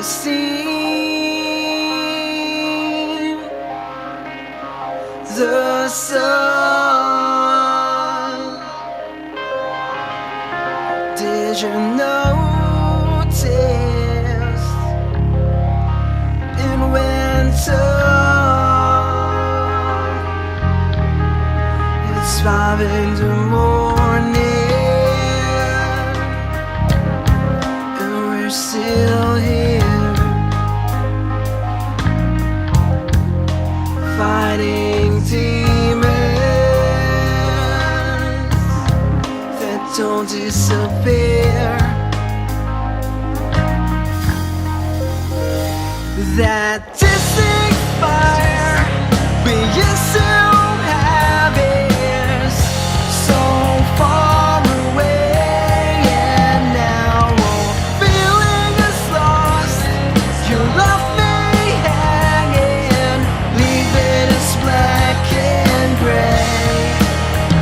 seen the sun? Did you notice in winter it's 5 in the morning and we're still here fighting demons that don't disappear, that distinct fire we used to have is so far away, and now all feeling is lost. You left me hanging, leaving us black and gray,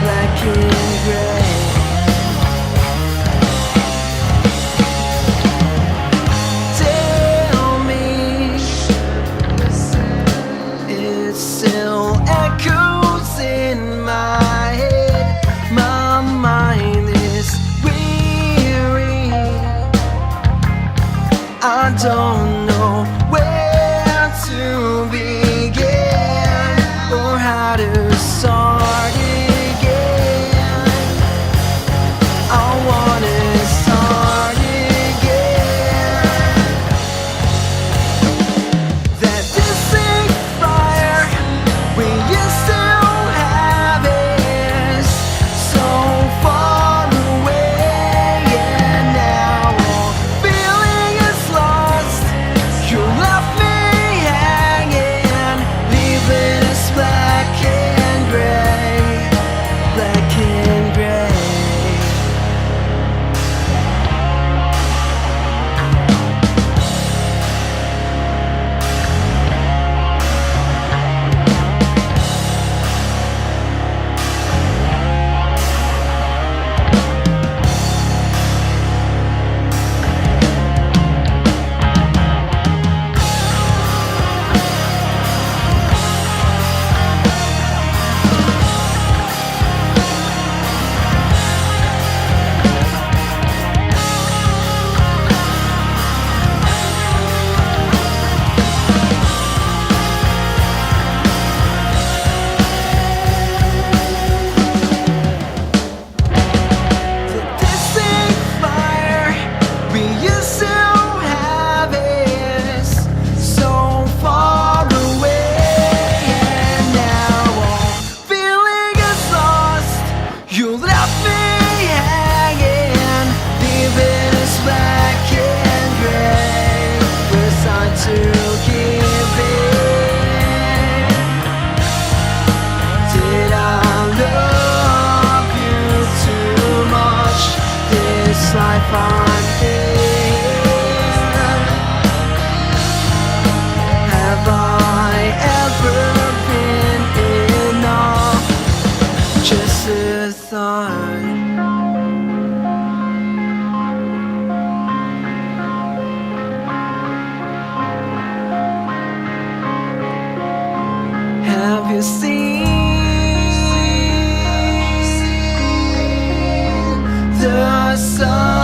black and gray. Tell me it still echoes in my head. My mind is weary. I don't know where to begin or how to start again. I wanna start again. That distinct fire we used to have is so far away, and now all feeling is lost. You left me hanging, leaving us black and gray, black and gray. The distinct fire we used to have is so far away, and now all feeling is lost. You left me hanging, leaving us black and gray. We're starting to give in. Did I love you too much? This life I'm in, have I ever been enough? Just a thought. Have you seen the sun?